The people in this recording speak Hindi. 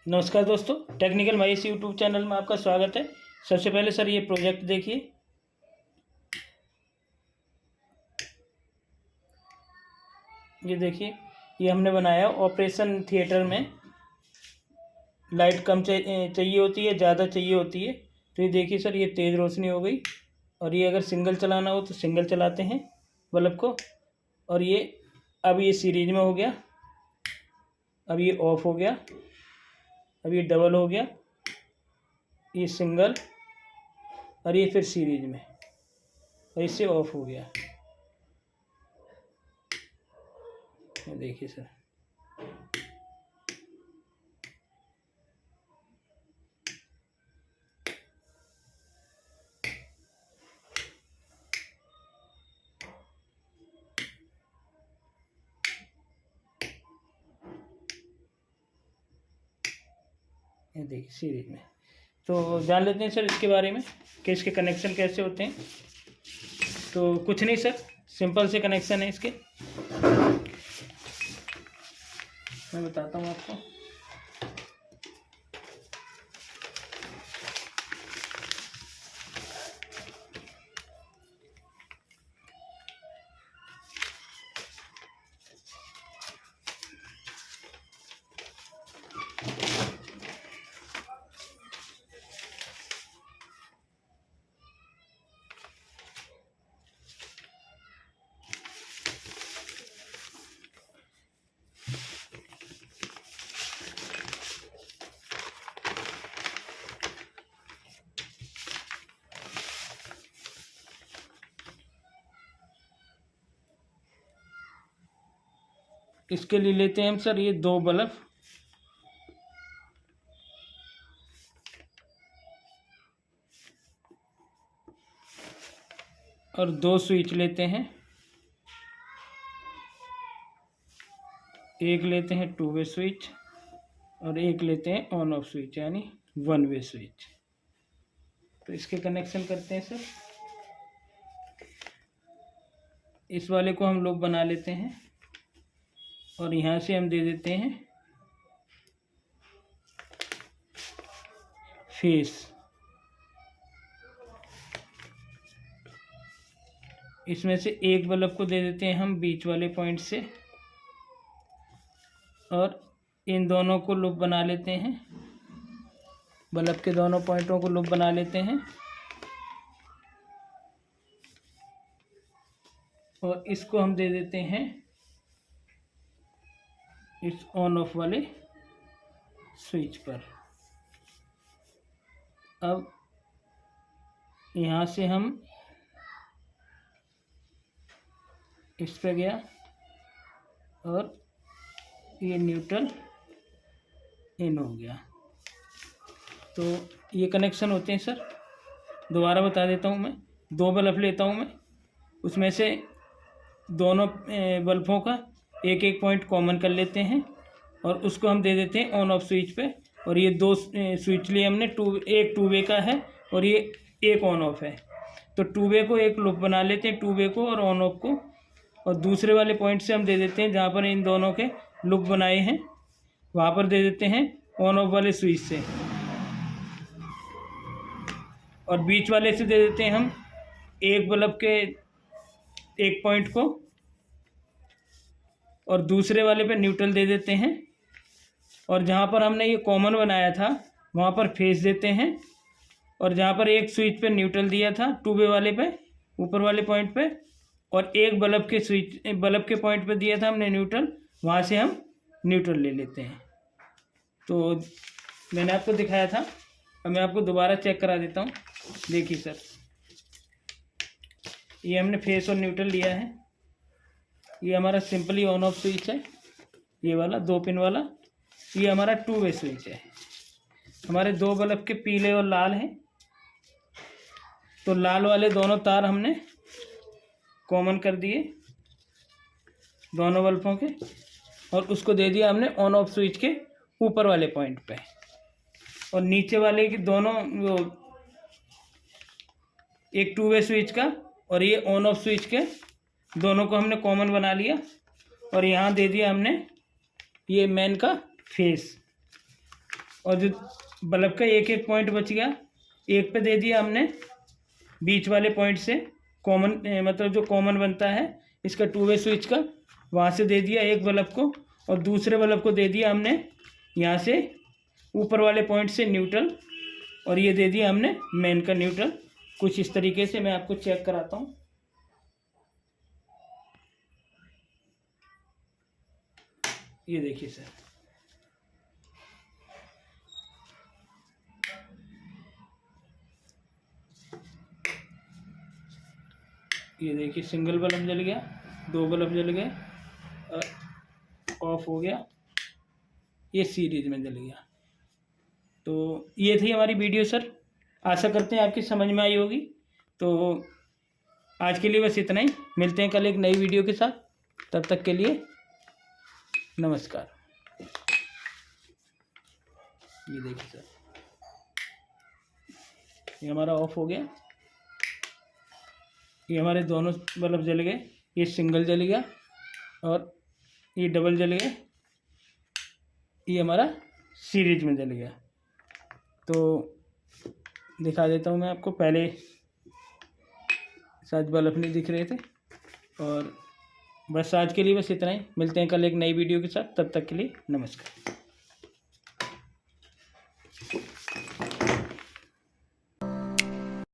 नमस्कार दोस्तों, टेक्निकल माइस यूट्यूब चैनल में आपका स्वागत है। सबसे पहले सर ये प्रोजेक्ट देखिए। ये देखिए, ये हमने बनाया ऑपरेशन थिएटर में। लाइट कम चाहिए होती है, ज़्यादा चाहिए होती है। तो ये देखिए सर, ये तेज़ रोशनी हो गई। और ये अगर सिंगल चलाना हो तो सिंगल चलाते हैं बल्ब को। और ये अब ये सीरीज में हो गया, अब ये ऑफ हो गया, अब ये डबल हो गया, ये सिंगल, और ये फिर सीरीज में, और इससे ऑफ हो गया। ये देखिए सर, ये देखिए सीरीज में। तो जान लेते हैं सर इसके बारे में कि इसके कनेक्शन कैसे होते हैं। तो कुछ नहीं सर, सिंपल से कनेक्शन है इसके। मैं बताता हूँ आपको। इसके लिए लेते हैं हम सर ये 2 बल्ब, और 2 स्विच लेते हैं। एक लेते हैं 2 वे स्विच, और एक लेते हैं ऑन ऑफ स्विच, यानी 1 वे स्विच। तो इसके कनेक्शन करते हैं सर। इस वाले को हम लोग बना लेते हैं, और यहाँ से हम दे देते हैं फेस। इसमें से एक बल्ब को दे देते हैं हम बीच वाले पॉइंट से, और इन दोनों को लूप बना लेते हैं। बल्ब के दोनों पॉइंटों को लूप बना लेते हैं, और इसको हम दे देते हैं इस ऑन ऑफ वाले स्विच पर। अब यहाँ से हम इस पे गया, और ये न्यूट्रल इन हो गया। तो ये कनेक्शन होते हैं सर। दोबारा बता देता हूँ मैं। 2 बल्ब लेता हूँ मैं, उसमें से दोनों बल्बों का एक एक पॉइंट कॉमन कर लेते हैं, और उसको हम दे देते हैं ऑन ऑफ स्विच पे। और ये 2 स्विच लिए हमने, एक 2 वे का है और ये एक ऑन ऑफ है। तो 2 वे को एक लूप बना लेते हैं, 2 वे को और ऑन ऑफ को, और दूसरे वाले पॉइंट से हम दे देते हैं जहाँ पर इन दोनों के लूप बनाए हैं, वहाँ पर दे देते हैं ऑन ऑफ वाले स्विच से। और बीच वाले से दे देते हैं हम एक बल्ब के एक पॉइंट को, और दूसरे वाले पे न्यूट्रल दे देते हैं। और जहाँ पर हमने ये कॉमन बनाया था वहाँ पर फेस देते हैं, और जहाँ पर एक स्विच पे न्यूट्रल दिया था 2 वे वाले पे, ऊपर वाले पॉइंट पे, और एक बल्ब के पॉइंट पे दिया था हमने न्यूट्रल, वहाँ से हम न्यूट्रल ले लेते हैं। तो मैंने आपको दिखाया था, अब मैं आपको दोबारा चेक करा देता हूँ। देखिए सर, ये हमने फेस और न्यूट्रल लिया है। ये हमारा सिंपली ऑन ऑफ स्विच है, ये वाला 2 पिन वाला। ये हमारा 2 वे स्विच है। हमारे 2 बल्ब के पीले और लाल हैं, तो लाल वाले दोनों तार हमने कॉमन कर दिए दोनों बल्बों के, और उसको दे दिया हमने ऑन ऑफ स्विच के ऊपर वाले पॉइंट पे। और नीचे वाले की दोनों, वो एक 2 वे स्विच का और ये ऑन ऑफ स्विच के, दोनों को हमने कॉमन बना लिया, और यहाँ दे दिया हमने ये मेन का फेस, और जो बल्ब का एक एक पॉइंट बच गया, एक पे दे दिया हमने बीच वाले पॉइंट से कॉमन, मतलब जो कॉमन बनता है इसका 2 वे स्विच का, वहाँ से दे दिया एक बल्ब को, और दूसरे बल्ब को दे दिया हमने यहाँ से ऊपर वाले पॉइंट से न्यूट्रल, और ये दे दिया हमने मेन का न्यूट्रल। कुछ इस तरीके से मैं आपको चेक कराता हूँ। ये देखिए सर, ये देखिए सिंगल बल्ब जल गया, 2 बल्ब जल गए और ऑफ हो गया, ये सीरीज में जल गया। तो ये थी हमारी वीडियो सर, आशा करते हैं आपकी समझ में आई होगी। तो आज के लिए बस इतना ही, मिलते हैं कल एक नई वीडियो के साथ, तब तक के लिए नमस्कार। ये देखिए सर, ये हमारा ऑफ हो गया, ये हमारे दोनों बल्ब जल गए, ये सिंगल जल गया और ये डबल जल गए, ये हमारा सीरीज में जल गया। तो दिखा देता हूँ मैं आपको, पहले शायद बल्ब नहीं दिख रहे थे। और बस आज के लिए बस इतना ही, मिलते हैं कल एक नई वीडियो के साथ, तब तक के लिए नमस्कार।